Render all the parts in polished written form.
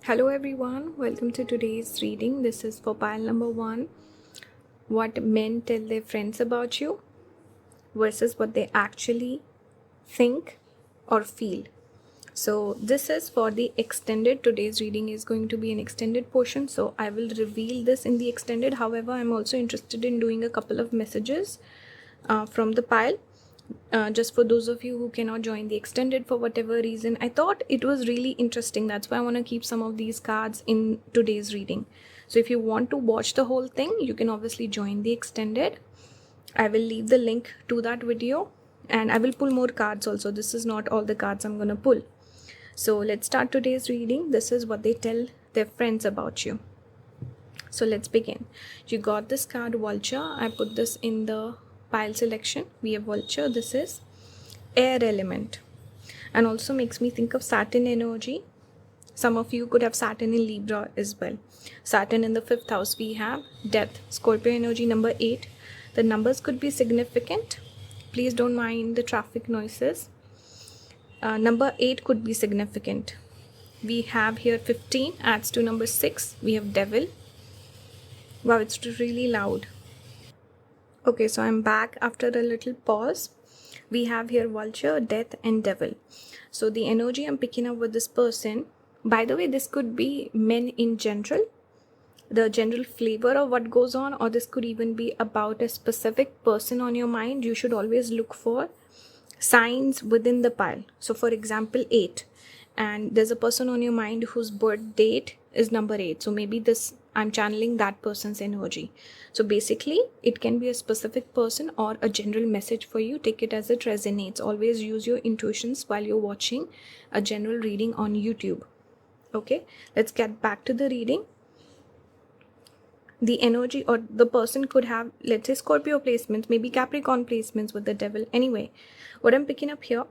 Hello everyone, welcome to today's reading. This is for pile number 1. What men tell their friends about you versus what they actually think or feel. So this is for the extended. Today's reading is going to be an extended portion, so I will reveal this in the extended. However, I'm also interested in doing a couple of messages from the pile. Just for those of you who cannot join the extended for whatever reason, I thought it was really interesting. That's why I want to keep some of these cards in today's reading. So if you want to watch the whole thing, you can obviously join the extended. I will leave the link to that video and I will pull more cards also. This is not all the cards I'm going to pull. So let's start today's reading. This is what they tell their friends about you. So let's begin. You got this card, Vulture. I put this in the pile selection. We have Vulture. This is air element and also makes me think of Saturn energy. Some of you could have Saturn in Libra as well. Saturn in the 5th house. We have death, Scorpio energy, number 8. The numbers could be significant. Please don't mind the traffic noises. Number 8 could be significant. We have here 15 adds to number 6. We have devil. Wow, it's really loud. Okay, so I'm back after a little pause. We have here Vulture, Death and Devil. So the energy I'm picking up with this person, by the way, this could be men in general, the general flavor of what goes on, or this could even be about a specific person on your mind. You should always look for signs within the pile. So for example, 8, and there's a person on your mind whose birth date is number 8. So maybe this, I'm channeling that person's energy. So basically it can be a specific person or a general message for you. Take it as it resonates. Always use your intuitions while you're watching a general reading on YouTube. Okay, let's get back to the reading. The energy or the person could have, let's say, Scorpio placements, maybe Capricorn placements with the devil. Anyway, what I'm picking up here,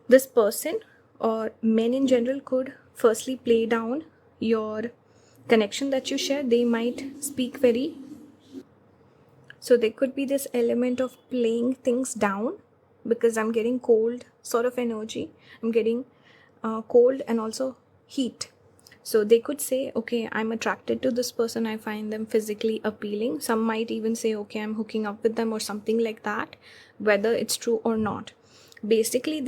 this person or men in general could firstly play down your connection that you share. They might speak very, so there could be this element of playing things down, because I'm getting cold sort of energy. I'm getting cold and also heat. So they could say, okay, I'm attracted to this person. I find them physically appealing. Some might even say, okay, I'm hooking up with them or something like that, whether it's true or not. Basically,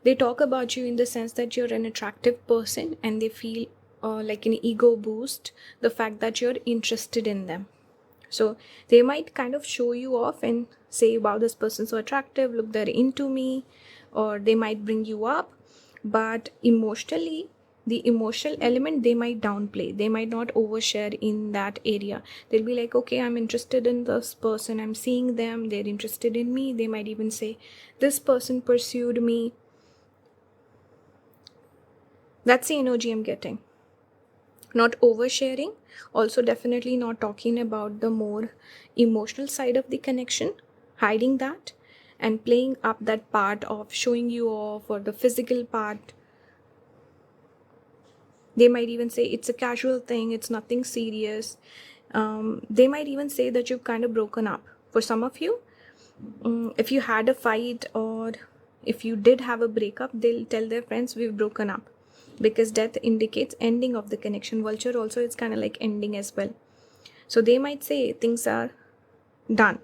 they talk about you in the sense that you're an attractive person, and they feel like an ego boost, the fact that you're interested in them. So they might kind of show you off and say, wow, this person's so attractive, look, they're into me, or they might bring you up. But emotionally, the emotional element they might downplay. They might not overshare in that area. They'll be like, okay, I'm interested in this person, I'm seeing them, they're interested in me. They might even say, this person pursued me. That's the energy I'm getting. Not oversharing. Also definitely not talking about the more emotional side of the connection, hiding that and playing up that part of showing you off, or the physical part. They might even say it's a casual thing, it's nothing serious. They might even say that you've kind of broken up. For some of you, if you had a fight or if you did have a breakup, they'll tell their friends, we've broken up, because death indicates ending of the connection. Vulture also, it's kind of like ending as well. So they might say things are done.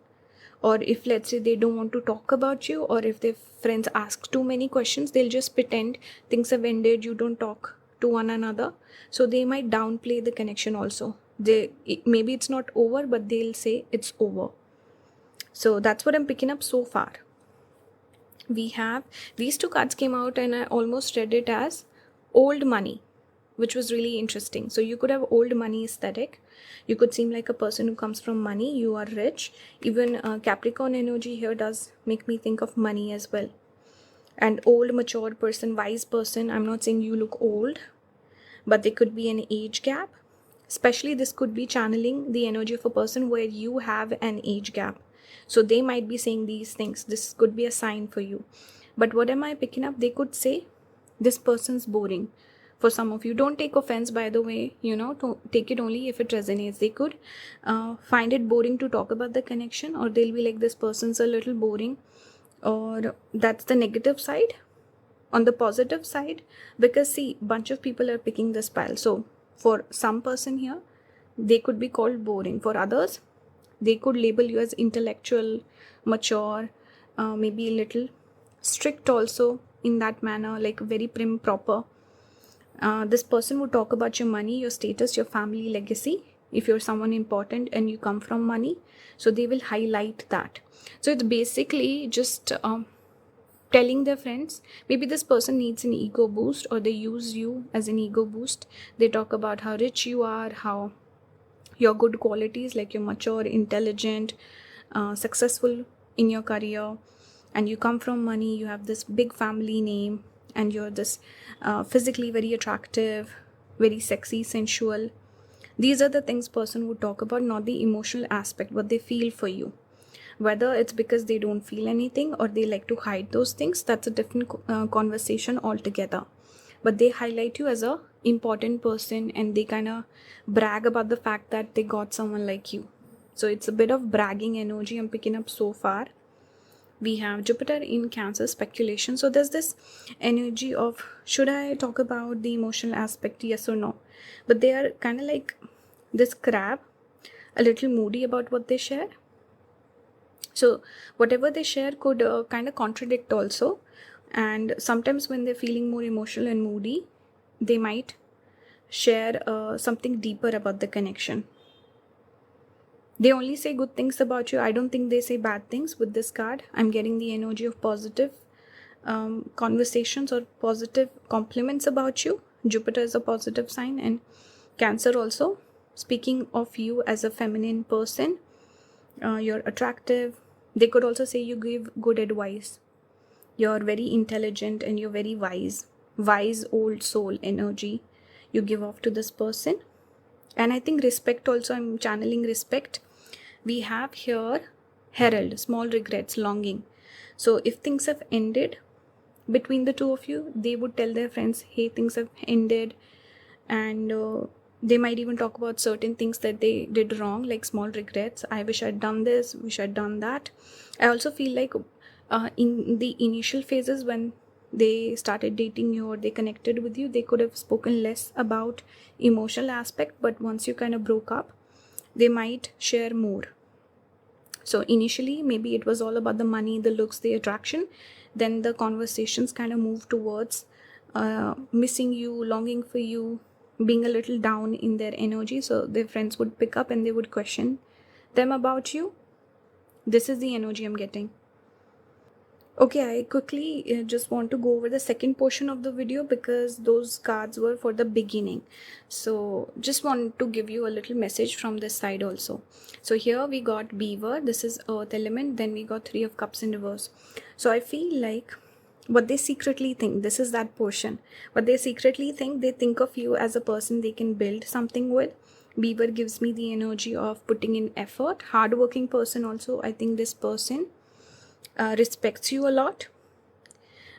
Or if, let's say, they don't want to talk about you, or if their friends ask too many questions, they'll just pretend things have ended, you don't talk to one another. So they might downplay the connection also. Maybe it's not over, but they'll say it's over. So that's what I'm picking up so far. We have these two cards came out and I almost read it as old money, which was really interesting. So you could have old money aesthetic. You could seem like a person who comes from money. You are rich. Even Capricorn energy here does make me think of money as well. And old, mature person, wise person. I'm not saying you look old, but there could be an age gap. Especially this could be channeling the energy of a person where you have an age gap. So they might be saying these things. This could be a sign for you. But what am I picking up? They could say, this person's boring. For some of you, don't take offense, by the way, take it only if it resonates. They could find it boring to talk about the connection, or they'll be like, this person's a little boring, or that's the negative side. on the positive side, because see, bunch of people are picking this pile. So for some person here, they could be called boring. For others, they could label you as intellectual, mature, maybe a little strict also in that manner, like very prim proper. This person would talk about your money, your status, your family legacy. If you're someone important and you come from money, so they will highlight that. So it's basically just telling their friends, maybe this person needs an ego boost, or they use you as an ego boost. They talk about how rich you are, how your good qualities, like you're mature, intelligent, successful in your career, and you come from money, you have this big family name, and you're this physically very attractive, very sexy, sensual. These are the things person would talk about, not the emotional aspect, what they feel for you. Whether it's because they don't feel anything or they like to hide those things, that's a different conversation altogether. But they highlight you as a important person, and they kind of brag about the fact that they got someone like you. So it's a bit of bragging energy I'm picking up so far. We have Jupiter in Cancer, speculation. So there's this energy of, should I talk about the emotional aspect, yes or no? But they are kind of like this crab, a little moody about what they share. So whatever they share could kind of contradict also. And sometimes when they're feeling more emotional and moody, they might share something deeper about the connection. They only say good things about you. I don't think they say bad things with this card. I'm getting the energy of positive conversations or positive compliments about you. Jupiter is a positive sign, and Cancer also, speaking of you as a feminine person. You're attractive. They could also say you give good advice. You're very intelligent and you're very wise. Wise old soul energy you give off to this person. And I think respect also, I'm channeling respect. We have here Herald, small regrets, longing. So if things have ended between the two of you, they would tell their friends, hey, things have ended. And they might even talk about certain things that they did wrong, like small regrets. I wish I'd done this, wish I'd done that. I also feel like in the initial phases when they started dating you or they connected with you, they could have spoken less about emotional aspect, but once you kind of broke up, they might share more. So initially, maybe it was all about the money, the looks, the attraction. Then the conversations kind of moved towards missing you, longing for you, being a little down in their energy. So their friends would pick up and they would question them about you. This is the energy I'm getting. Okay, I quickly just want to go over the second portion of the video because those cards were for the beginning. So just want to give you a little message from this side also. So here we got Beaver, this is Earth element, then we got Three of Cups in reverse. So I feel like what they secretly think, this is that portion. What they secretly think, they think of you as a person they can build something with. Beaver gives me the energy of putting in effort, hardworking person also. I think this person respects you a lot.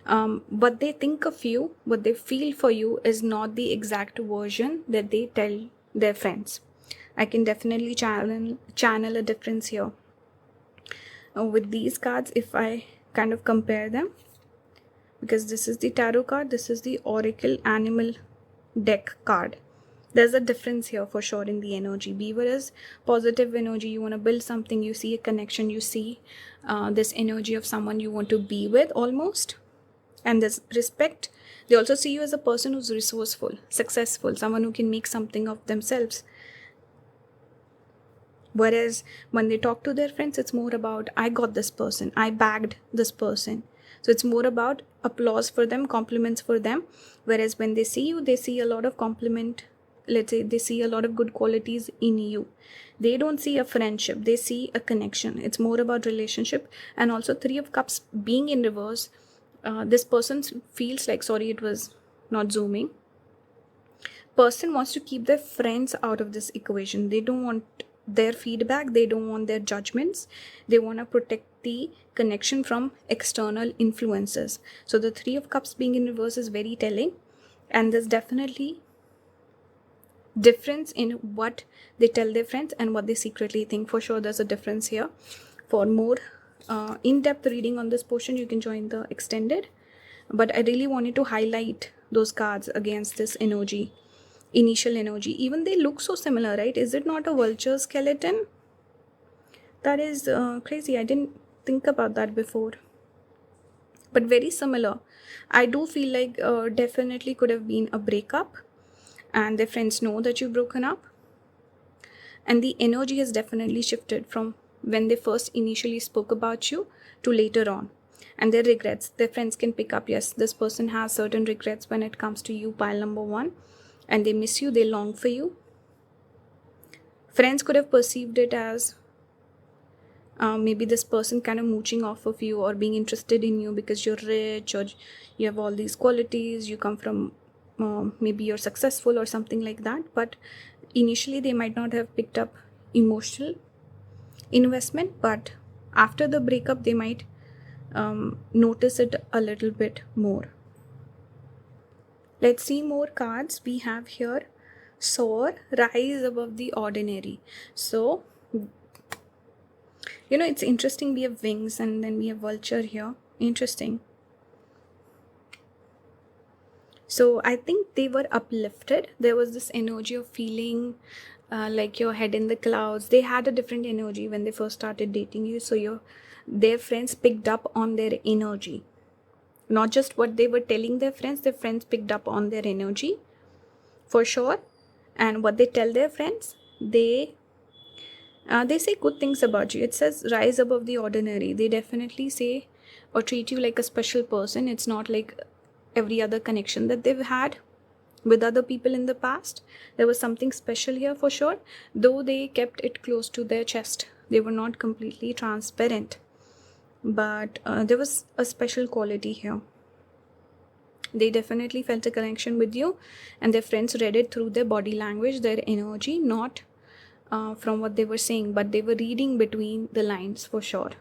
What they think of you, what they feel for you is not the exact version that they tell their friends. I can definitely channel a difference here. With these cards, if I kind of compare them, because this is the tarot card, this is the Oracle Animal deck card. There's a difference here for sure in the energy. Beaver is positive energy. You want to build something. You see a connection. You see this energy of someone you want to be with almost. And there's respect. They also see you as a person who's resourceful, successful, someone who can make something of themselves. Whereas when they talk to their friends, it's more about, I got this person. I bagged this person. So it's more about applause for them, compliments for them. Whereas when they see you, they see a lot of compliment. Let's say they see a lot of good qualities in you. They don't see a friendship, they see a connection. It's more about relationship. And also Three of Cups being in reverse, this person feels like, sorry, it was not zooming. Person wants to keep their friends out of this equation. They don't want their feedback, they don't want their judgments. They want to protect the connection from external influences. So the Three of Cups being in reverse is very telling. And there's definitely difference in what they tell their friends and what they secretly think. For sure there's a difference here. For more in-depth reading on this portion, you can join the extended. But I really wanted to highlight those cards against this energy, initial energy. Even they look so similar, right? Is it not a vulture skeleton? That is crazy. I didn't think about that before. But very similar. I do feel like definitely could have been a breakup, and their friends know that you've broken up. And the energy has definitely shifted from when they first initially spoke about you to later on. And their regrets, their friends can pick up, yes, this person has certain regrets when it comes to you, pile number one, and they miss you, they long for you. Friends could have perceived it as maybe this person kind of mooching off of you or being interested in you because you're rich or you have all these qualities, you come from maybe you're successful or something like that. But initially they might not have picked up emotional investment, but after the breakup they might notice it a little bit more. Let's see more cards. We have here soar, rise above the ordinary. So it's interesting. We have wings and then we have vulture here. Interesting. So I think they were uplifted. There was this energy of feeling like your head in the clouds. They had a different energy when they first started dating you. So their friends picked up on their energy. Not just what they were telling their friends picked up on their energy for sure. And what they tell their friends, they say good things about you. It says rise above the ordinary. They definitely say or treat you like a special person. It's not like every other connection that they've had with other people in the past. There was something special here for sure, though they kept it close to their chest. They were not completely transparent, but there was a special quality here. They definitely felt a connection with you, and their friends read it through their body language, their energy, not from what they were saying, but they were reading between the lines for sure.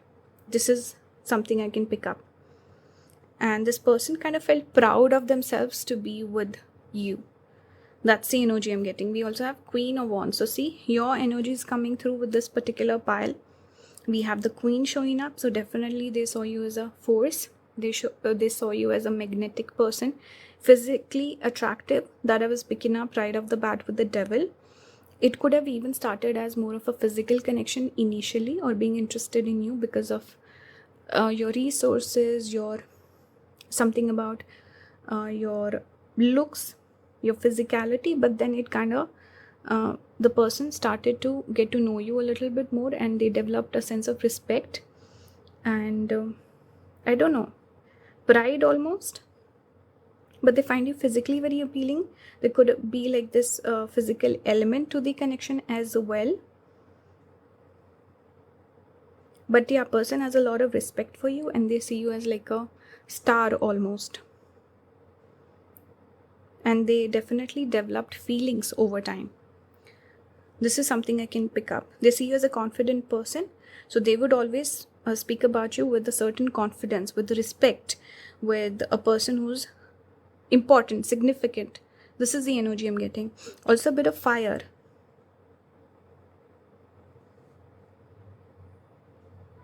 This is something I can pick up. And this person kind of felt proud of themselves to be with you. That's the energy I'm getting. We also have Queen of Wands. So see, your energy is coming through with this particular pile. We have the Queen showing up. So definitely they saw you as a force. They saw you as a magnetic person, physically attractive. That I was picking up right off the bat with the Devil. It could have even started as more of a physical connection initially, or being interested in you because of your resources, your something about your looks, your physicality. But then it kind of the person started to get to know you a little bit more, and they developed a sense of respect and I don't know, pride almost. But they find you physically very appealing. There could be like this physical element to the connection as well. But yeah, person has a lot of respect for you, and they see you as like a star almost. And they definitely developed feelings over time. This is something I can pick up. They see you as a confident person, so they would always speak about you with a certain confidence, with respect, with a person who's important, significant. This is the energy I'm getting. Also a bit of fire.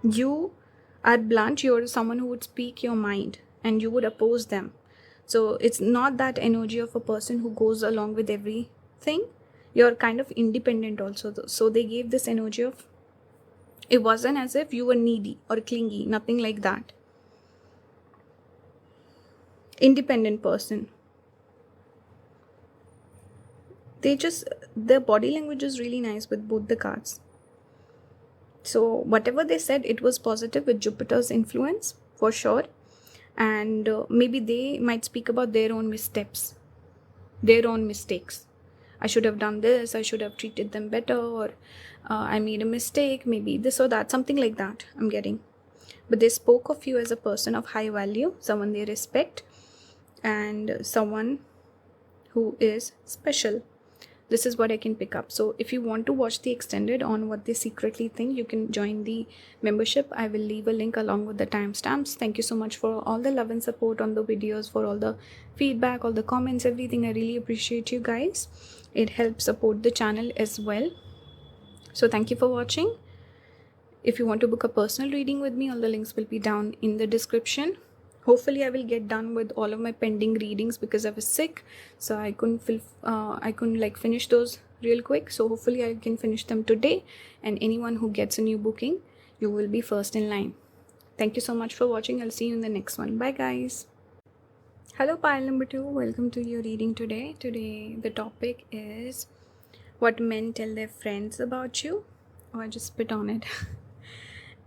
You are blunt. You're someone who would speak your mind and you would oppose them. So it's not that energy of a person who goes along with everything. You're kind of independent also. So they gave this energy of, it wasn't as if you were needy or clingy, nothing like that. Independent person. Their body language is really nice with both the cards. So whatever they said, it was positive with Jupiter's influence for sure. And maybe they might speak about their own missteps, their own mistakes. I should have done this, I should have treated them better, or I made a mistake, maybe this or that, something like that I'm getting. But they spoke of you as a person of high value, someone they respect, and someone who is special. This is what I can pick up. So if you want to watch the extended on what they secretly think, you can join the membership. I will leave a link along with the timestamps. Thank you so much for all the love and support on the videos, for all the feedback, all the comments, everything. I really appreciate you guys. It helps support the channel as well. So thank you for watching. If you want to book a personal reading with me, all the links will be down in the description. Hopefully I will get done with all of my pending readings because I was sick, so I couldn't like finish those real quick. So hopefully I can finish them today, and anyone who gets a new booking, you will be first in line. Thank you so much for watching. I'll see you in the next one. Bye guys. Hello pile number 2, welcome to your reading today. Today the topic is what men tell their friends about you, or just spit on it,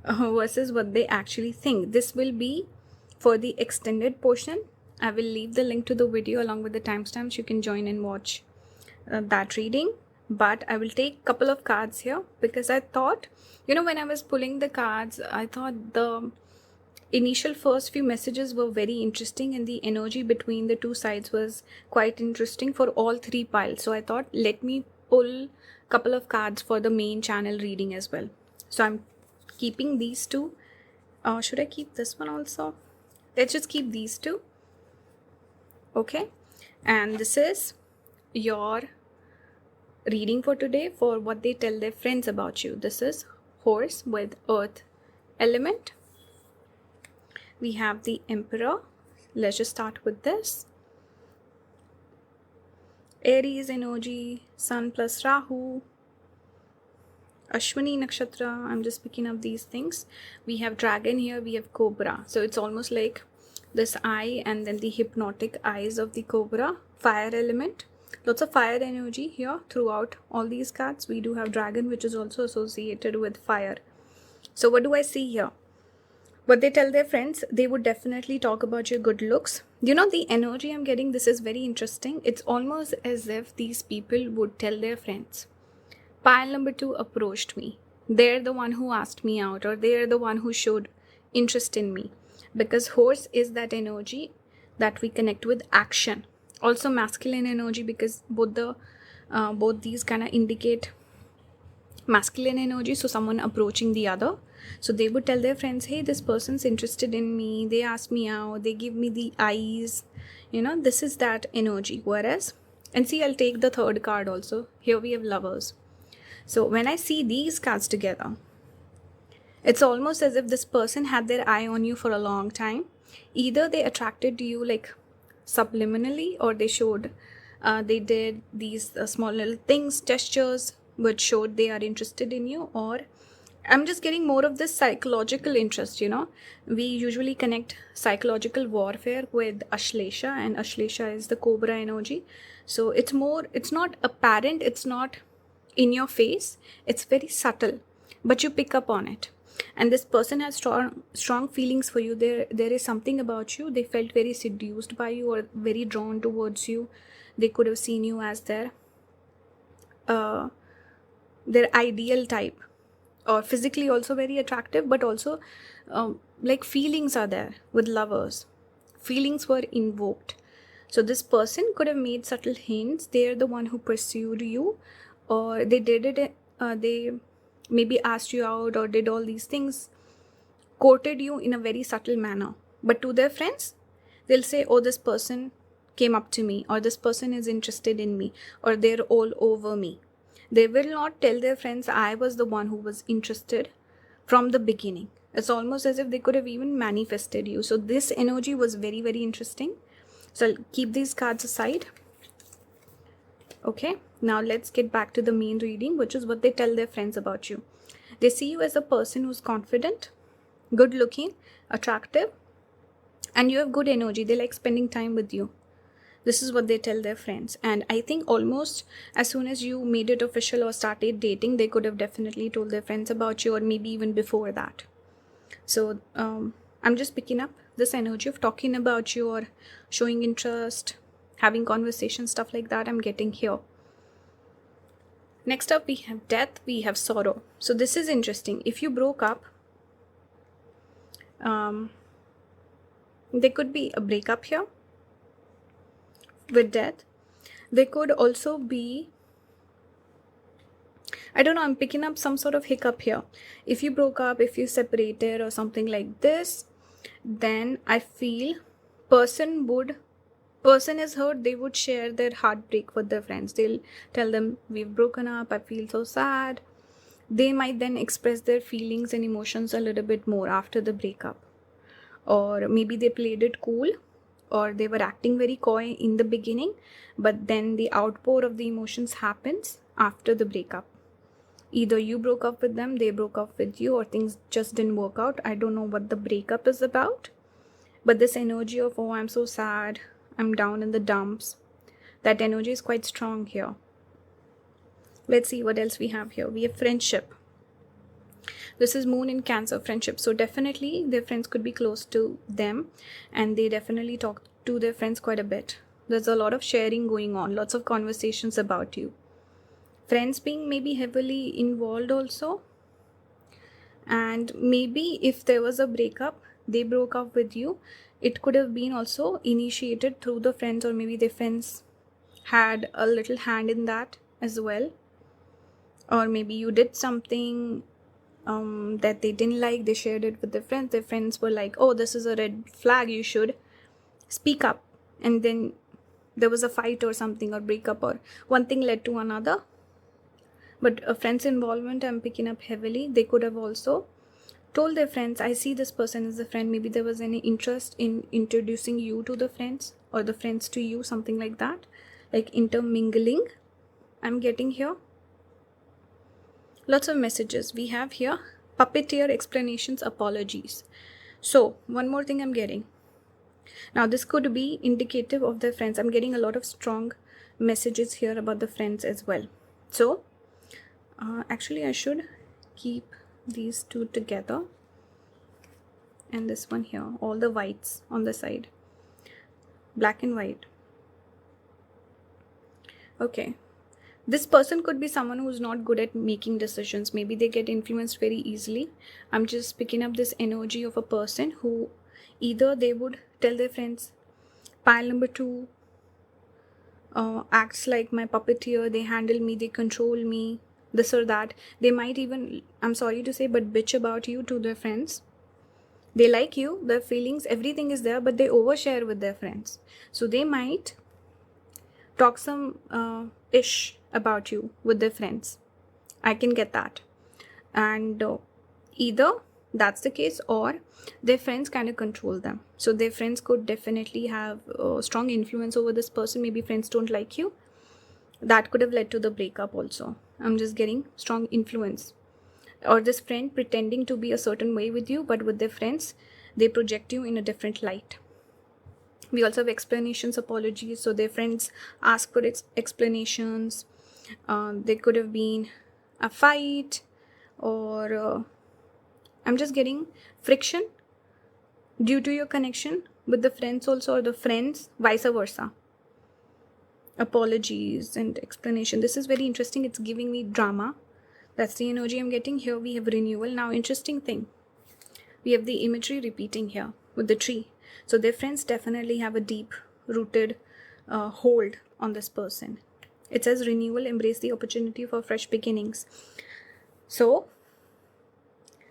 versus what they actually think. This will be for the extended portion. I will leave the link to the video along with the timestamps. You can join and watch that reading. But I will take a couple of cards here because I thought, when I was pulling the cards, I thought the initial first few messages were very interesting and the energy between the two sides was quite interesting for all 3 piles. So I thought, let me pull a couple of cards for the main channel reading as well. So I'm keeping these 2. Should I keep this one also? Let's just keep these 2. Okay, and this is your reading for today for what they tell their friends about you. This is horse with earth element. We have the Emperor. Let's just start with this. Aries energy, Sun plus Rahu. Ashwini Nakshatra. I'm just picking up these things. We have dragon here. We have cobra. So it's almost like this eye and then the hypnotic eyes of the cobra. Fire element. Lots of fire energy here throughout all these cards. We do have dragon, which is also associated with fire. So what do I see here? What they tell their friends, they would definitely talk about your good looks. The energy I'm getting, this is very interesting. It's almost as if these people would tell their friends. Pile number 2 approached me. They're the one who asked me out, or they're the one who showed interest in me. Because horse is that energy that we connect with action. Also masculine energy, because both these kind of indicate masculine energy. So someone approaching the other. So they would tell their friends, hey, this person's interested in me. They ask me out. They give me the eyes. This is that energy. Whereas, and see, I'll take the 3rd card also. Here we have lovers. So when I see these cards together, it's almost as if this person had their eye on you for a long time. Either they attracted to you like subliminally, or they did these small little things, gestures, which showed they are interested in you. Or I'm just getting more of this psychological interest. We usually connect psychological warfare with Ashlesha, and Ashlesha is the cobra energy. So it's not apparent, it's not in your face, it's very subtle, but you pick up on it. And this person has strong feelings for you. There is something about you. They felt very seduced by you or very drawn towards you. They could have seen you as their ideal type, or physically also very attractive, but also like feelings are there with lovers. Feelings were invoked. So this person could have made subtle hints. They're the one who pursued you, or they did it. They maybe asked you out or did all these things, courted you in a very subtle manner. But to their friends, they'll say, oh, this person came up to me, or this person is interested in me, or they're all over me. They will not tell their friends, I was the one who was interested from the beginning. It's almost as if they could have even manifested you. So this energy was very, very interesting. So I'll keep these cards aside. Okay, now let's get back to the main reading, which is what they tell their friends about you. They see you as a person who's confident, good looking, attractive, and you have good energy. They like spending time with you. This is what they tell their friends. And I think almost as soon as you made it official or started dating, they could have definitely told their friends about you, or maybe even before that. So I'm just picking up this energy of talking about you or showing interest, having conversations, stuff like that I'm getting here. Next up, we have death, we have sorrow. So this is interesting. If you broke up, there could be a breakup here with death. There could also be, I don't know, I'm picking up some sort of hiccup here. If you broke up, if you separated or something like this, then I feel person is hurt. They would share their heartbreak with their friends. They'll tell them, we've broken up, I feel so sad. They might then express their feelings and emotions a little bit more after the breakup. or maybe they played it cool, or they were acting very coy in the beginning, but then the outpour of the emotions happens after the breakup. Either you broke up with them, they broke up with you, or things just didn't work out. I don't know what the breakup is about, but this energy of, oh, I'm so sad, I'm down in the dumps, that energy is quite strong here. Let's see what else we have here. We have friendship. This is moon in Cancer, friendship. So definitely their friends could be close to them, and they definitely talk to their friends quite a bit. There's a lot of sharing going on, lots of conversations about you. Friends being maybe heavily involved also. And maybe if there was a breakup, they broke up with you, it could have been also initiated through the friends, or maybe their friends had a little hand in that as well. Or maybe you did something that they didn't like, they shared it with their friends. Their friends were like, oh, this is a red flag, you should speak up. And then there was a fight or something, or breakup, or one thing led to another. But a friend's involvement I'm picking up heavily. They could have also told their friends, I see this person as a friend. Maybe there was any interest in introducing you to the friends, or the friends to you, something like that, like intermingling I'm getting here. Lots of messages we have here. Puppeteer, explanations, apologies. So one more thing I'm getting. Now this could be indicative of their friends. I'm getting a lot of strong messages here about the friends as well. So actually I should keep these two together, and this one here, all the whites on the side, black and white. Okay, this person could be someone who's not good at making decisions. Maybe they get influenced very easily. I'm just picking up this energy of a person who either they would tell their friends, pile number 2 acts like my puppeteer, they handle me, they control me, this or that. They might even, I'm sorry to say, but bitch about you to their friends. They like you, their feelings, everything is there, but they overshare with their friends. So they might talk some ish about you with their friends. I can get that. And either that's the case, or their friends kind of control them. So their friends could definitely have strong influence over this person. Maybe friends don't like you. That could have led to the breakup also. I'm just getting strong influence. Or this friend pretending to be a certain way with you, but with their friends, they project you in a different light. We also have explanations, apologies. So their friends ask for explanations. There could have been a fight, or I'm just getting friction due to your connection with the friends also, or the friends, vice versa. Apologies and explanation. This is very interesting. It's giving me drama. That's the energy I'm getting here. We have renewal. Now, interesting thing. We have the imagery repeating here with the tree. So their friends definitely have a deep rooted hold on this person. It says renewal, embrace the opportunity for fresh beginnings. So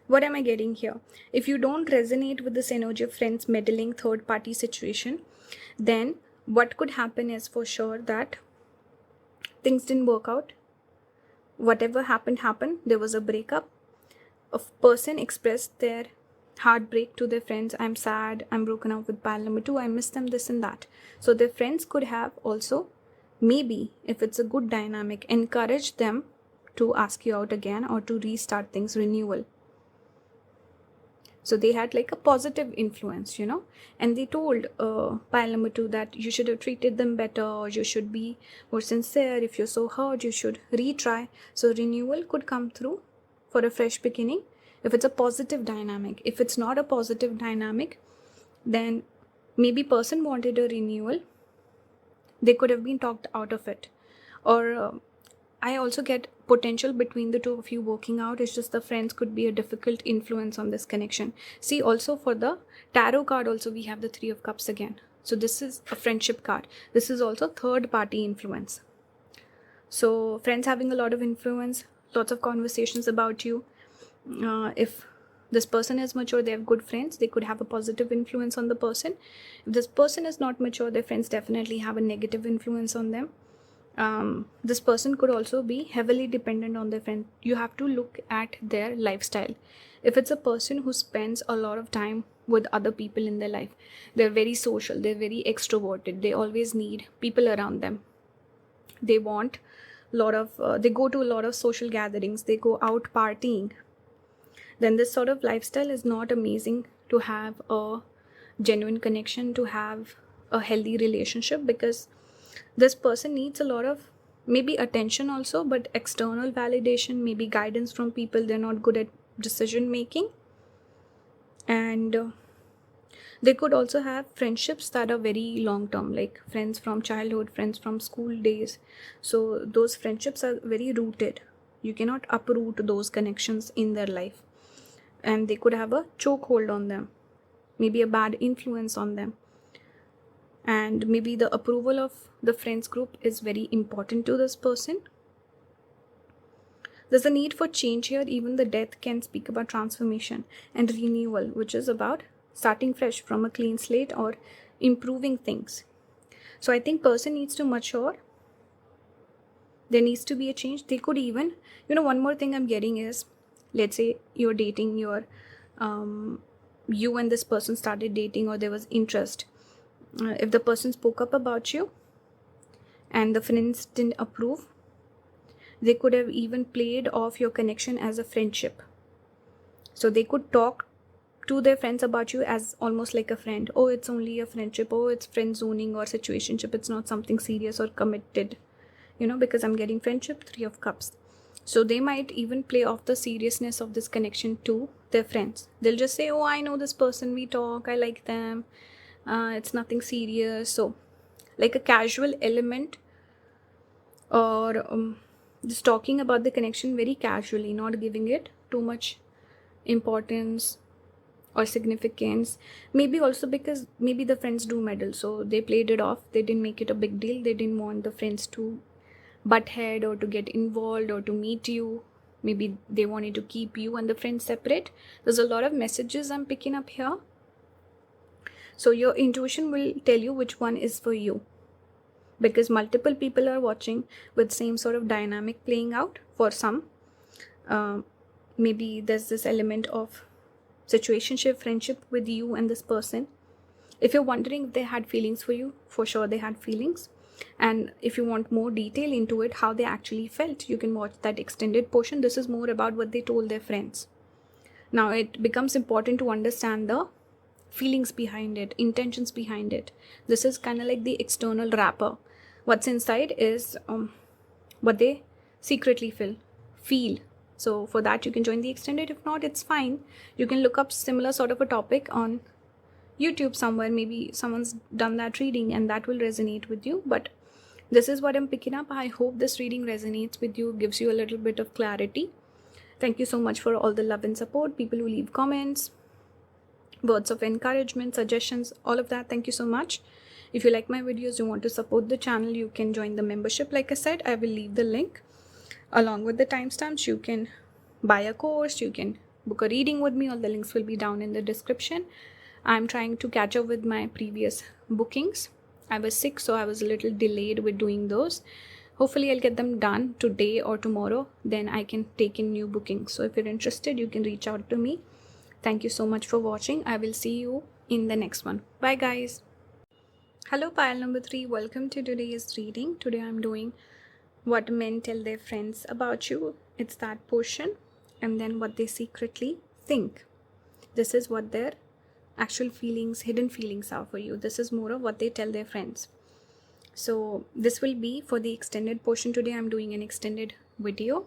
what am I getting here? If you don't resonate with this energy of friends meddling, third party situation, then what could happen is for sure that things didn't work out. Whatever happened. There was a breakup. A person expressed their heartbreak to their friends. I'm sad, I'm broken up with pal number 2, I miss them, this and that. So their friends could have also, maybe if it's a good dynamic, encourage them to ask you out again, or to restart things, renewal. So they had like a positive influence, and they told pile number 2 that you should have treated them better, or you should be more sincere. If you're so hurt, you should retry. So renewal could come through for a fresh beginning if it's a positive dynamic. If it's not a positive dynamic, then maybe person wanted a renewal. They could have been talked out of it. Or I also get potential between the two of you working out. It's just the friends could be a difficult influence on this connection. See, also for the tarot card also we have the 3 of Cups again. So this is a friendship card. This is also third party influence. So friends having a lot of influence, lots of conversations about you. If this person is mature, they have good friends, they could have a positive influence on the person. If this person is not mature, their friends definitely have a negative influence on them. This person could also be heavily dependent on their friend. You have to look at their lifestyle. If it's a person who spends a lot of time with other people in their life. They're very social, they're very extroverted, they always need people around them. They want a lot of they go to a lot of social gatherings, they go out partying. Then this sort of lifestyle is not amazing to have a genuine connection, to have a healthy relationship, because this person needs a lot of maybe attention also, but external validation, maybe guidance from people. They're not good at decision making. And they could also have friendships that are very long term, like friends from childhood, friends from school days. So those friendships are very rooted. You cannot uproot those connections in their life. And they could have a chokehold on them, maybe a bad influence on them. And maybe the approval of the friends group is very important to this person. There's a need for change here. Even the death can speak about transformation and renewal, which is about starting fresh from a clean slate or improving things. So I think person needs to mature. There needs to be a change. They could even, one more thing I'm getting is, let's say you're dating, you and this person started dating, or there was interest. If the person spoke up about you and the friends didn't approve, they could have even played off your connection as a friendship. So they could talk to their friends about you as almost like a friend. Oh, it's only a friendship. Oh, it's friend zoning or situationship. It's not something serious or committed, because I'm getting friendship, 3 of Cups. So they might even play off the seriousness of this connection to their friends. They'll just say, oh, I know this person, we talk, I like them. It's nothing serious. So like a casual element, or just talking about the connection very casually, not giving it too much importance or significance. Maybe also because maybe the friends do meddle, so they played it off. They didn't make it a big deal. They didn't want the friends to butt head or to get involved or to meet you. Maybe they wanted to keep you and the friends separate. There's a lot of messages I'm picking up here. So your intuition will tell you which one is for you, because multiple people are watching with same sort of dynamic playing out. For some, maybe there's this element of situationship, friendship with you and this person. If you're wondering if they had feelings for you, for sure they had feelings. And if you want more detail into it, how they actually felt, you can watch that extended portion. This is more about what they told their friends. Now it becomes important to understand the feelings behind it, intentions behind it. This is kind of like the external wrapper. What's inside is what they secretly feel. So for that you can join the extended. If not, it's fine. You can look up similar sort of a topic on YouTube somewhere. Maybe someone's done that reading and that will resonate with you. But this is what I'm picking up. I hope this reading resonates with you, gives you a little bit of clarity. Thank you so much for all the love and support, people who leave comments, words of encouragement, suggestions, all of that. Thank you so much. If you like my videos, you want to support the channel, you can join the membership. Like I said, I will leave the link along with the timestamps. You can buy a course, you can book a reading with me. All the links will be down in the description. I'm trying to catch up with my previous bookings. I was sick, so I was a little delayed with doing those. Hopefully I'll get them done today or tomorrow. Then I can take in new bookings. So if you're interested, you can reach out to me. Thank you so much for watching. I will see you in the next one. Bye guys. Hello pile number 3. Welcome to today's reading. Today I'm doing what men tell their friends about you. It's that portion. And then what they secretly think. This is what their actual feelings, hidden feelings are for you. This is more of what they tell their friends. So this will be for the extended portion. Today I'm doing an extended video.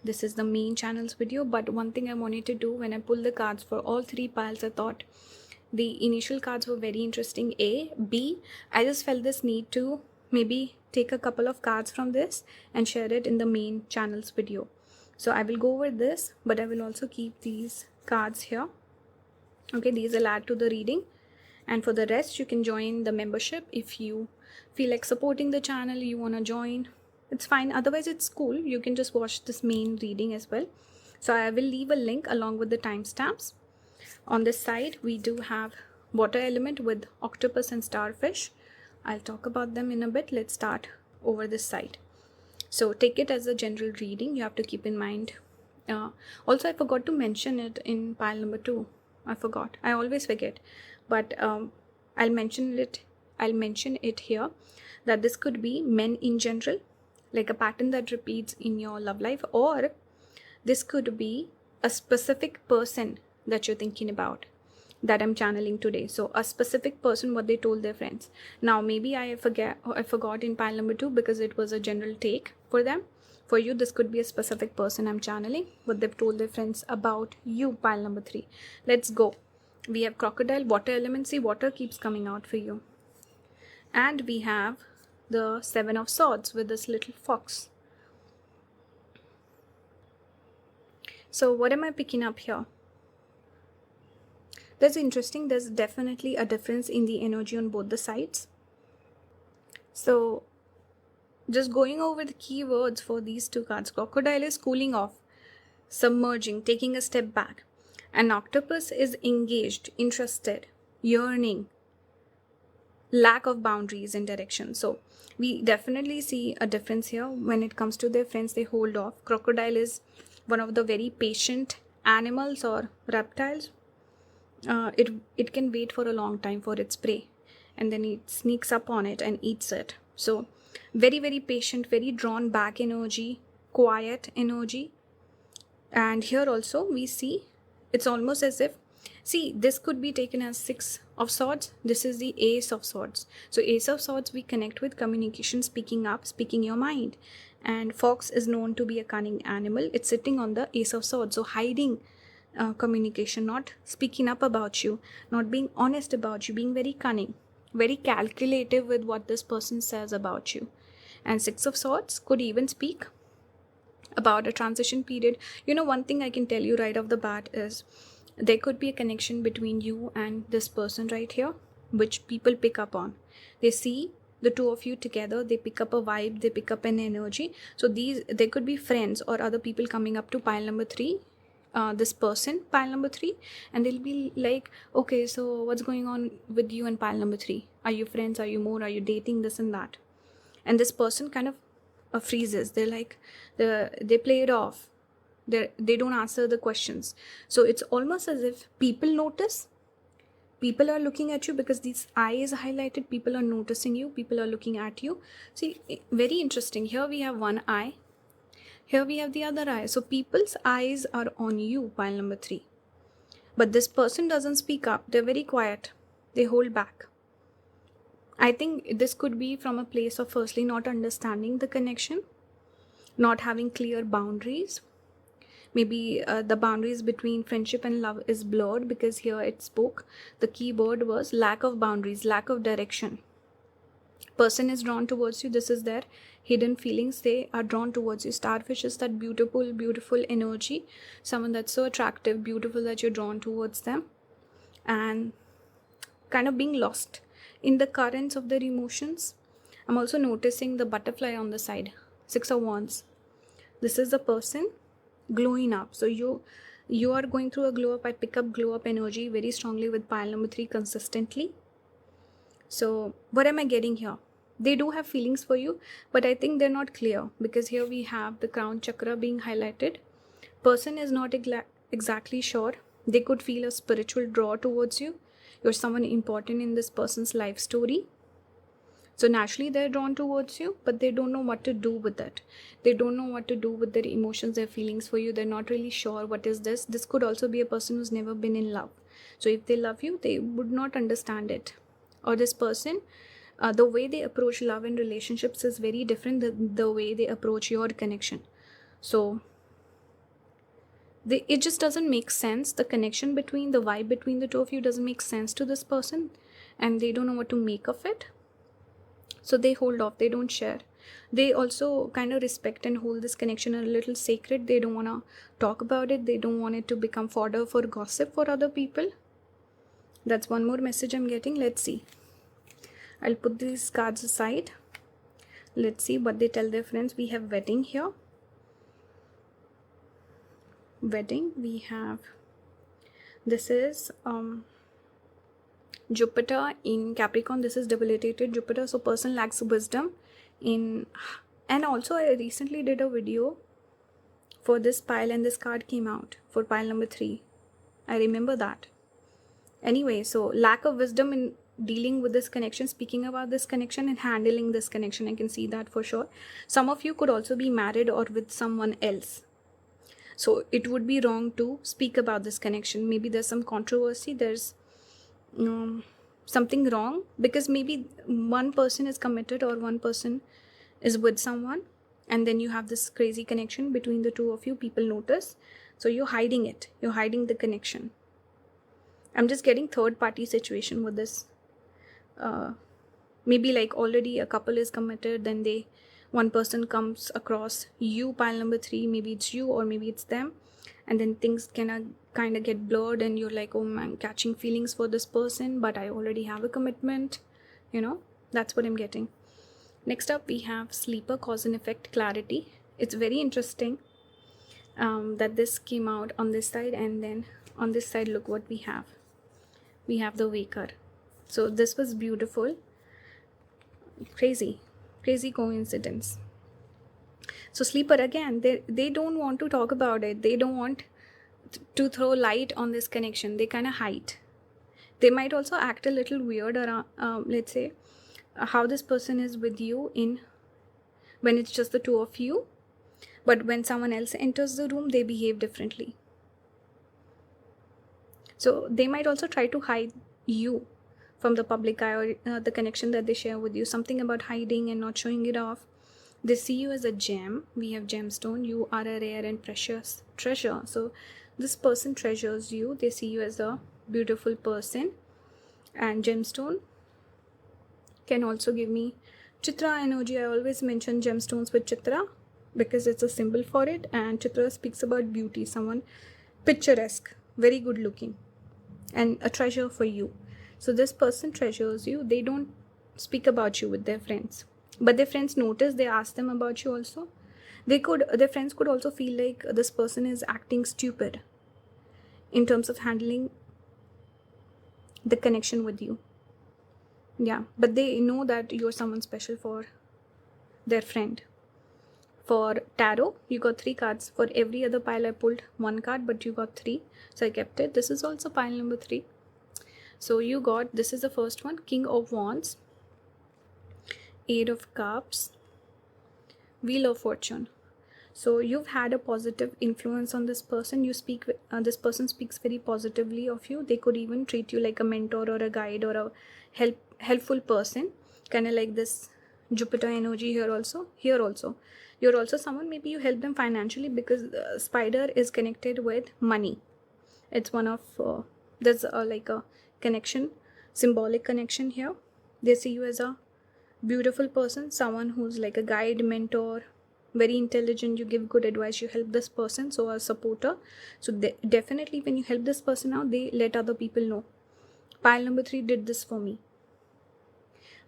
This is the main channel's video, but one thing I wanted to do when I pulled the cards for all 3 piles, I thought the initial cards were very interesting. B, I just felt this need to maybe take a couple of cards from this and share it in the main channel's video. So I will go over this, but I will also keep these cards here. Okay, these will add to the reading. And for the rest, you can join the membership. If you feel like supporting the channel, you want to join, it's fine. Otherwise, it's cool. You can just watch this main reading as well. So I will leave a link along with the timestamps. On this side, we do have water element with octopus and starfish. I'll talk about them in a bit. Let's start over this side. So take it as a general reading. You have to keep in mind. Also, I forgot to mention it in pile number 2. I forgot. I always forget. But I'll mention it. I'll mention it here that this could be men in general, like a pattern that repeats in your love life, or this could be a specific person that you're thinking about that I'm channeling today. So a specific person, what they told their friends. Now maybe I forgot in pile number 2 because it was a general take for them. For you, this could be a specific person I'm channeling, what they've told their friends about you, pile number 3. Let's go. We have crocodile, water element. See, water keeps coming out for you. And we have the 7 of swords with this little fox. So what am I picking up here? That's interesting. There's definitely a difference in the energy on both the sides. So just going over the keywords for these 2 cards. Crocodile is cooling off, submerging, taking a step back. And octopus is engaged, interested, yearning, lack of boundaries and direction. So we definitely see a difference here. When it comes to their friends, they hold off. Crocodile is one of the very patient animals or reptiles. It can wait for a long time for its prey, and then it sneaks up on it and eats it. So very, very patient, very drawn back energy, quiet energy. And here also we see it's almost as if, see, this could be taken as 6 of swords. This is the ace of swords. So ace of swords, we connect with communication, speaking up, speaking your mind. And fox is known to be a cunning animal. It's sitting on the ace of swords. So hiding communication, not speaking up about you, not being honest about you, being very cunning, very calculative with what this person says about you. And 6 of swords could even speak about a transition period. You know, one thing I can tell you right off the bat is there could be a connection between you and this person right here, which people pick up on. They see the 2 of you together, they pick up a vibe, they pick up an energy. So there could be friends or other people coming up to pile number 3, this person, pile number 3, and they'll be like, okay, so what's going on with you and pile number 3? Are you friends? Are you more? Are you dating? This and that. And this person kind of freezes. They're like, they play it off. They don't answer the questions. So it's almost as if people notice. People are looking at you because these eye is highlighted. People are noticing you. People are looking at you. See, very interesting. Here we have one eye. Here we have the other eye. So people's eyes are on you, pile number 3. But this person doesn't speak up. They're very quiet. They hold back. I think this could be from a place of firstly not understanding the connection, not having clear boundaries. Maybe the boundaries between friendship and love is blurred because here it spoke. The key word was lack of boundaries, lack of direction. Person is drawn towards you. This is their hidden feelings. They are drawn towards you. Starfish is that beautiful, beautiful energy. Someone that's so attractive, beautiful that you're drawn towards them. And kind of being lost in the currents of their emotions. I'm also noticing the butterfly on the side. 6 of Wands. This is the person glowing up. So you are going through a glow up. I pick up glow up energy very strongly with pile number 3 consistently. So what am I getting here? They do have feelings for you, but I think they're not clear because here we have the crown chakra being highlighted. Person is not exactly sure. They could feel a spiritual draw towards you. You're someone important in this person's life story. So naturally they're drawn towards you, but they don't know what to do with it. They don't know what to do with their emotions, their feelings for you. They're not really sure what is this. This could also be a person who's never been in love. So if they love you, they would not understand it. Or this person, the way they approach love and relationships is very different than the way they approach your connection. So it just doesn't make sense. The connection between, the vibe between the 2 of you doesn't make sense to this person, and they don't know what to make of it. So they hold off. They don't share. They also kind of respect and hold this connection a little sacred. They don't want to talk about it. They don't want it to become fodder for gossip for other people. That's one more message I'm getting. Let's see. I'll put these cards aside. Let's see what they tell their friends. We have wedding here. Wedding. We have, this is Jupiter in Capricorn. This is debilitated Jupiter. So person lacks wisdom in, and also I recently did a video for this pile and this card came out for pile number 3. I remember that. Anyway, so lack of wisdom in dealing with this connection, speaking about this connection and handling this connection, I can see that for sure. Some of you could also be married or with someone else, so it would be wrong to speak about this connection. Maybe there's some controversy, there's something wrong, because maybe one person is committed or one person is with someone, and then you have this crazy connection between the two of you. People notice, so you're hiding it, you're hiding the connection. I'm just getting third party situation with this. Maybe like already a couple is committed, then one person comes across you, pile number 3, maybe it's you or maybe it's them, and then things can kind of get blurred and you're like, oh, I'm catching feelings for this person, but I already have a commitment. That's what I'm getting. Next up, we have sleeper cause and effect clarity. It's very interesting that this came out on this side, and then on this side, look what we have. We have the waker. So this was beautiful. Crazy coincidence. So sleeper, again, they don't want to talk about it. They don't want to throw light on this connection. They kind of hide. They might also act a little weird around, let's say, how this person is with you when it's just the two of you, but when someone else enters the room, they behave differently. So they might also try to hide you from the public eye, or the connection that they share with you. Something about hiding and not showing it off. They see you as a gem. We have gemstone. You are a rare and precious treasure. So this person treasures you. They see you as a beautiful person. And gemstone can also give me Chitra energy. I always mention gemstones with Chitra because it's a symbol for it, and Chitra speaks about beauty, someone picturesque, very good looking, and a treasure for you. So this person treasures you. They don't speak about you with their friends, but their friends notice. They ask them about you also. Their friends could also feel like this person is acting stupid in terms of handling the connection with you. Yeah, but they know that you're someone special for their friend. For tarot, you got 3 cards. For every other pile I pulled 1 card, but you got 3, so I kept it. This is also pile number 3. So you got, this is the first one, King of Wands, 8 of Cups, Wheel of Fortune. So you've had a positive influence on this person. This person speaks very positively of you. They could even treat you like a mentor or a guide or a helpful person, kind of like this Jupiter energy here also. You're also someone, maybe you help them financially, because the spider is connected with money. It's one of there's like a connection, symbolic connection here. They see you as a beautiful person, someone who's like a guide, mentor, very intelligent. You give good advice, you help this person, so a supporter. So definitely when you help this person out, they let other people know, pile number 3 did this for me.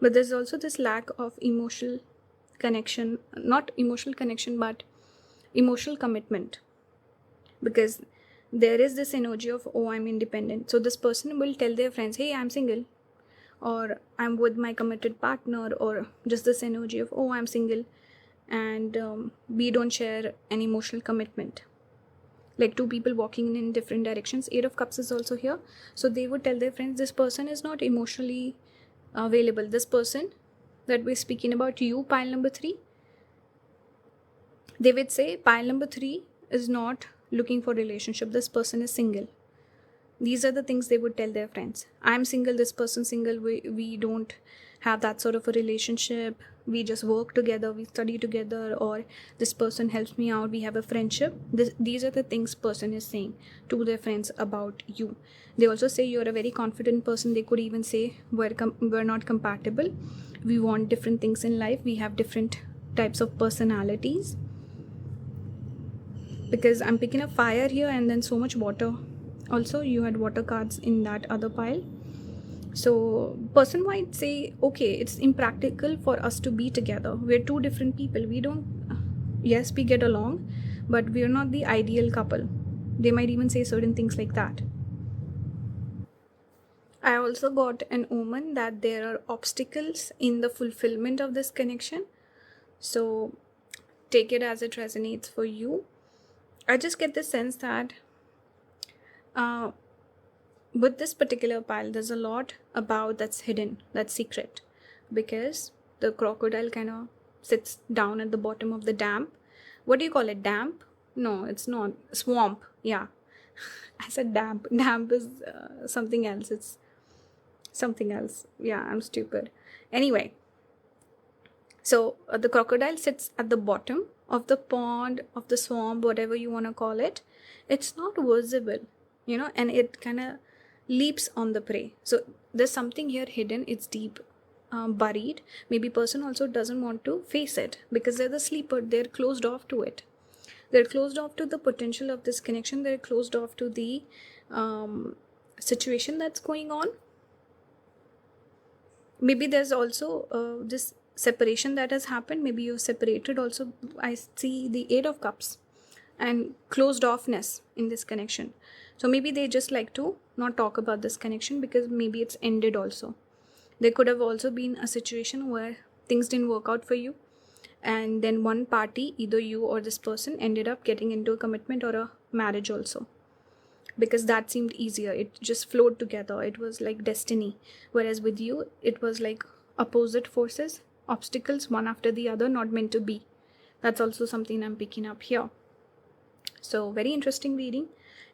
But there's also this lack of emotional connection, not emotional connection, but emotional commitment, because there is this energy of, oh, I'm independent. So this person will tell their friends, hey, I'm single, or I'm with my committed partner, or just this energy of, oh, I'm single, and we don't share an emotional commitment, like 2 people walking in different directions. 8 of Cups is also here. So they would tell their friends, this person is not emotionally available. This person that we're speaking about, you, pile number 3, they would say pile number 3 is not looking for relationship. This person is single. These are the things they would tell their friends. I'm single, this person's single, we don't have that sort of a relationship. We just work together, we study together, or this person helps me out, we have a friendship. These are the things person is saying to their friends about you. They also say you're a very confident person. They could even say we're not compatible. We want different things in life. We have different types of personalities. Because I'm picking up fire here and then so much water. Also, you had water cards in that other pile. So person might say, okay, it's impractical for us to be together. We're 2 different people. Yes, we get along, but we're not the ideal couple. They might even say certain things like that. I also got an omen that there are obstacles in the fulfillment of this connection. So take it as it resonates for you. I just get the sense that with this particular pile, there's a lot about that's hidden, that's secret, because the crocodile kind of sits down at the bottom of the damp. What do you call it? Damp? No, it's not. Swamp. Yeah. I said damp. Damp is something else. It's something else. Yeah, I'm stupid. Anyway, so the crocodile sits at the bottom of the pond, of the swamp, whatever you want to call it. It's not visible, and it kind of leaps on the prey. So there's something here hidden. It's deep, buried. Maybe person also doesn't want to face it because they're the sleeper. They're closed off to it. They're closed off to the potential of this connection. They're closed off to the situation that's going on. Maybe there's also this separation that has happened. Maybe you're separated also. I see the 8 of Cups and closed offness in this connection. So maybe they just like to not talk about this connection because maybe it's ended also. There could have also been a situation where things didn't work out for you, and then one party, either you or this person, ended up getting into a commitment or a marriage also, because that seemed easier. It just flowed together. It was like destiny. Whereas with you, it was like opposite forces, obstacles, one after the other, not meant to be. That's also something I'm picking up here. So very interesting reading.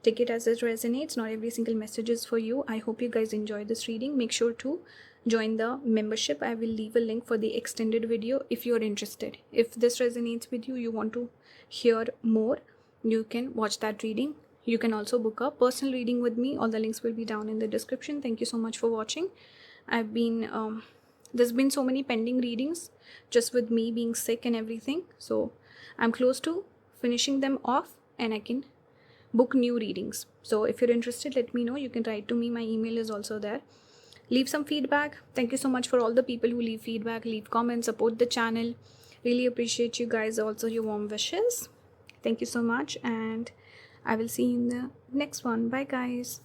Take it as it resonates. Not every single message is for you. I hope you guys enjoy this reading. Make sure to join the membership. I will leave a link for the extended video if you're interested. If this resonates with you, you want to hear more, you can watch that reading. You can also book a personal reading with me. All the links will be down in the description. Thank you so much for watching. There's been so many pending readings just with me being sick and everything. So I'm close to finishing them off and I can book new readings. So if you're interested, let me know. You can write to me. My email is also there. Leave some feedback. Thank you so much for all the people who leave feedback, leave comments, support the channel. Really appreciate you guys. Also your warm wishes. Thank you so much, and I will see you in the next one. Bye guys.